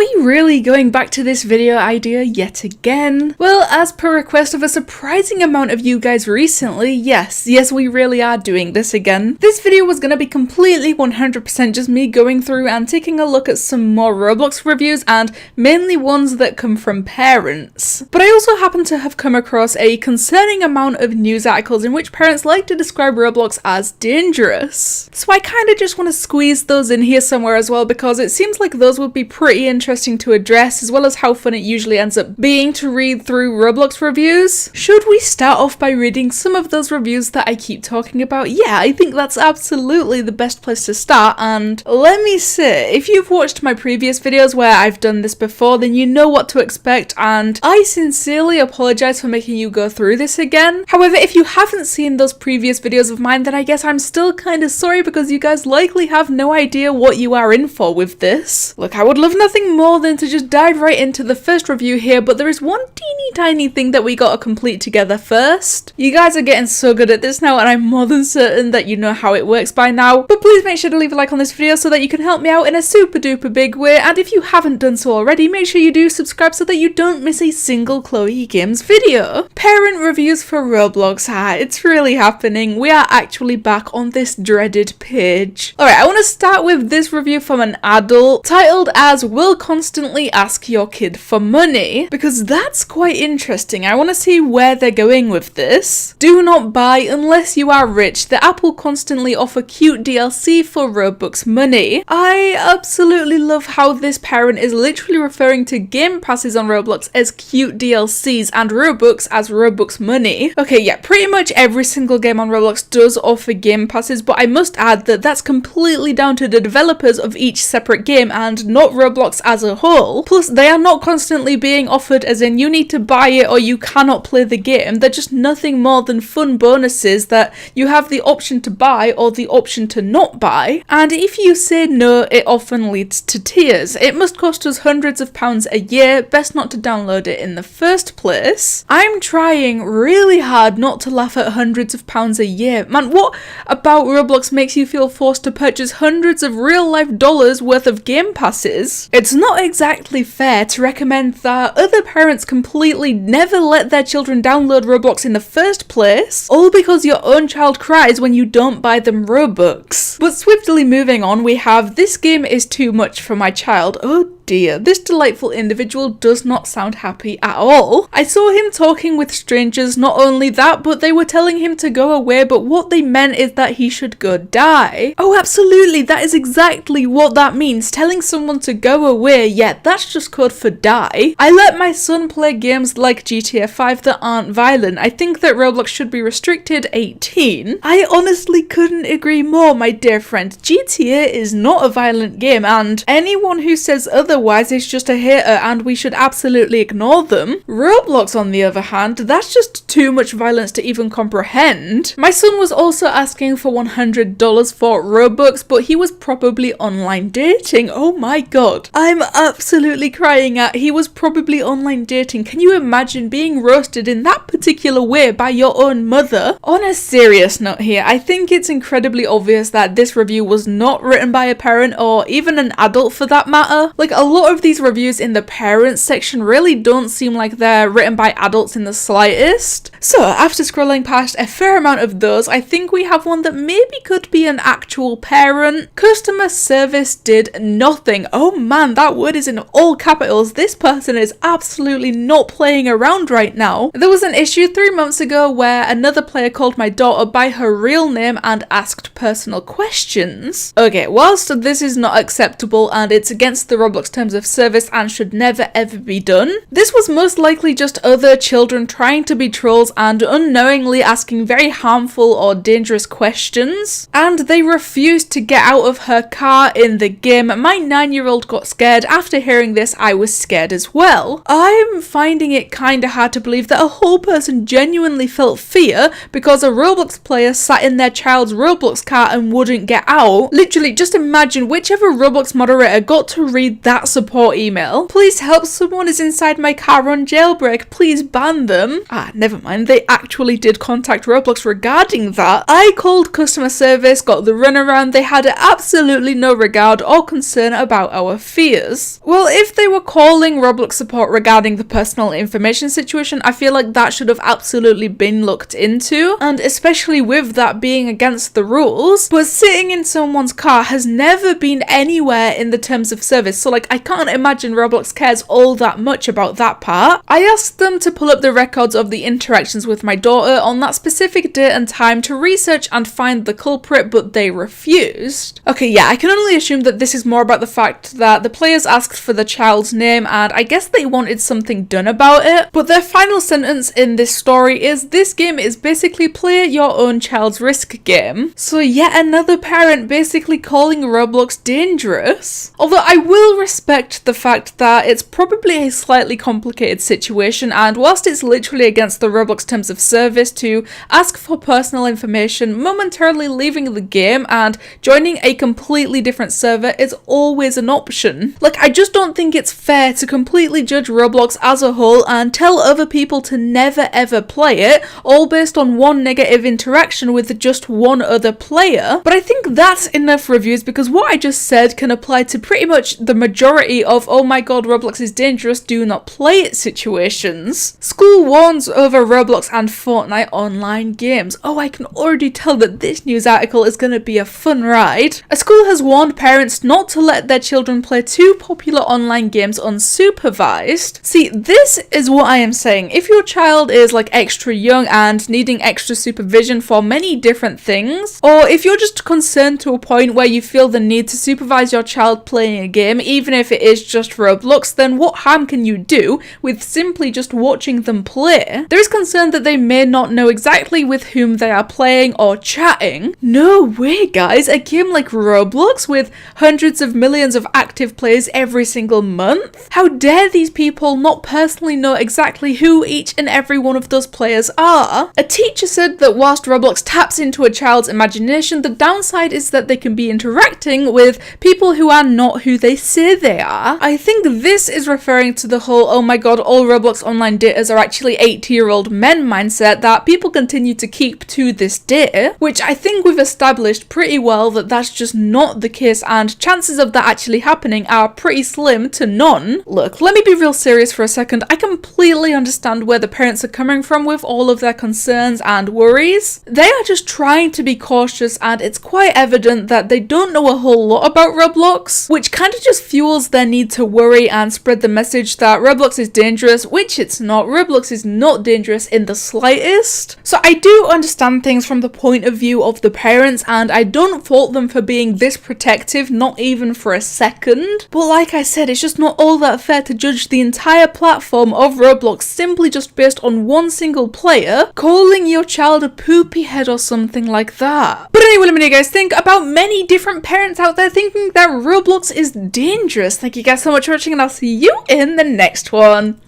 we really going back to this video idea yet again? Well, as per request of a surprising amount of you guys recently, yes, we really are doing this again. This video was gonna be completely 100% just me going through and taking a look at some more Roblox reviews, and mainly ones that come from parents. But I also happen to have come across a concerning amount of news articles in which parents like to describe Roblox as dangerous. So I kind of just want to squeeze those in here somewhere as well, because it seems like those would be pretty interesting to address, as well as how fun it usually ends up being to read through Roblox reviews. Should we start off by reading some of those reviews that I keep talking about? Yeah, I think that's absolutely the best place to start, and let me say, if you've watched my previous videos where I've done this before, then you know what to expect, and I sincerely apologize for making you go through this again. However, if you haven't seen those previous videos of mine, then I guess I'm still kind of sorry, because you guys likely have no idea what you are in for with this. Look, I would love nothing more than to just dive right into the first review here, but there is one teeny tiny thing that we gotta complete together first. You guys are getting so good at this now, and I'm more than certain that you know how it works by now, but please make sure to leave a like on this video so that you can help me out in a super duper big way, and if you haven't done so already, make sure you do subscribe so that you don't miss a single Chloe Games video. Parent reviews for Roblox. It's really happening. We are actually back on this dreaded page. Alright, I want to start with this review from an adult titled as "Will Constantly Ask Your Kid for Money," because that's quite interesting. I want to see where they're going with this. Do not buy unless you are rich. The app will constantly offer cute DLC for Robux money. I absolutely love how this parent is literally referring to game passes on Roblox as cute DLCs and Robux as Robux money. Okay, yeah, pretty much every single game on Roblox does offer game passes, but I must add that that's completely down to the developers of each separate game and not Roblox as a whole. Plus, they are not constantly being offered as in you need to buy it or you cannot play the game. They're just nothing more than fun bonuses that you have the option to buy or the option to not buy. And if you say no, it often leads to tears. It must cost us hundreds of pounds a year. Best not to download it in the first place. I'm trying really hard not to laugh at hundreds of pounds a year. Man, what about Roblox makes you feel forced to purchase hundreds of real life dollars worth of game passes? It's not exactly fair to recommend that other parents completely never let their children download Roblox in the first place, all because your own child cries when you don't buy them Robux. But swiftly moving on, we have "This game is too much for my child." Oh dear, this delightful individual does not sound happy at all. I saw him talking with strangers. Not only that, but they were telling him to go away, but what they meant is that he should go die. Oh, absolutely, that is exactly what that means. Telling someone to go away, yeah, that's just code for die. I let my son play games like GTA 5 that aren't violent. I think that Roblox should be restricted 18. I honestly couldn't agree more, my dear friend. GTA is not a violent game, and anyone who says otherwise is just a hater and we should absolutely ignore them. Roblox, on the other hand, that's just too much violence to even comprehend. My son was also asking for $100 for Robux, but he was probably online dating. Oh my god. I'm absolutely crying at he was probably online dating. Can you imagine being roasted in that particular way by your own mother? On a serious note here, I think it's incredibly obvious that this review was not written by a parent or even an adult for that matter. Like, a lot of these reviews in the parents section really don't seem like they're written by adults in the slightest. So after scrolling past a fair amount of those, I think we have one that maybe could be an actual parent. Customer service did nothing. Oh man, that word is in all capitals. This person is absolutely not playing around right now. There was an issue 3 months ago where another player called my daughter by her real name and asked personal questions. Okay, whilst this is not acceptable and it's against the Roblox terms of service and should never ever be done, this was most likely just other children trying to be trolls and unknowingly asking very harmful or dangerous questions, and they refused to get out of her car in the game. My 9-year-old got scared. After hearing this, I was scared as well. I'm finding it kinda hard to believe that a whole person genuinely felt fear because a Roblox player sat in their child's Roblox car and wouldn't get out. Literally, just imagine whichever Roblox moderator got to read that chat support email. Please help, someone is inside my car on jailbreak, please ban them. Never mind, they actually did contact Roblox regarding that. I called customer service, got the runaround, they had absolutely no regard or concern about our fears. Well, if they were calling Roblox support regarding the personal information situation, I feel like that should have absolutely been looked into, and especially with that being against the rules. But sitting in someone's car has never been anywhere in the terms of service, so like I can't imagine Roblox cares all that much about that part. I asked them to pull up the records of the interactions with my daughter on that specific date and time to research and find the culprit, but they refused. Okay, yeah, I can only assume that this is more about the fact that the players asked for the child's name and I guess they wanted something done about it. But their final sentence in this story is, this game is basically play your own child's risk game. So yet another parent basically calling Roblox dangerous. Although I will respect the fact that it's probably a slightly complicated situation, and whilst it's literally against the Roblox terms of service to ask for personal information, momentarily leaving the game and joining a completely different server is always an option. Like, I just don't think it's fair to completely judge Roblox as a whole and tell other people to never ever play it, all based on one negative interaction with just one other player. But I think that's enough reviews, because what I just said can apply to pretty much the majority of oh my god, Roblox is dangerous, do not play it situations. School warns over Roblox and Fortnite online games. Oh, I can already tell that this news article is going to be a fun ride. A school has warned parents not to let their children play two popular online games unsupervised. See, this is what I am saying. If your child is like extra young and needing extra supervision for many different things, or if you're just concerned to a point where you feel the need to supervise your child playing a game, even if it is just Roblox, then what harm can you do with simply just watching them play? There is concern that they may not know exactly with whom they are playing or chatting. No way, guys, a game like Roblox with hundreds of millions of active players every single month? How dare these people not personally know exactly who each and every one of those players are? A teacher said that whilst Roblox taps into a child's imagination, the downside is that they can be interacting with people who are not who they say they are. I think this is referring to the whole oh my god, all Roblox online daters are actually 80-year-old men mindset that people continue to keep to this day, which I think we've established pretty well that that's just not the case, and chances of that actually happening are pretty slim to none. Look, let me be real serious for a second. I completely understand where the parents are coming from with all of their concerns and worries. They are just trying to be cautious, and it's quite evident that they don't know a whole lot about Roblox, which kind of just fuels their need to worry and spread the message that Roblox is dangerous, which it's not. Roblox is not dangerous in the slightest. So I do understand things from the point of view of the parents, and I don't fault them for being this protective, not even for a second. But like I said, it's just not all that fair to judge the entire platform of Roblox simply just based on one single player calling your child a poopy head or something like that. But anyway, let me know what you guys think about many different parents out there thinking that Roblox is dangerous. Thank you guys so much for watching, and I'll see you in the next one.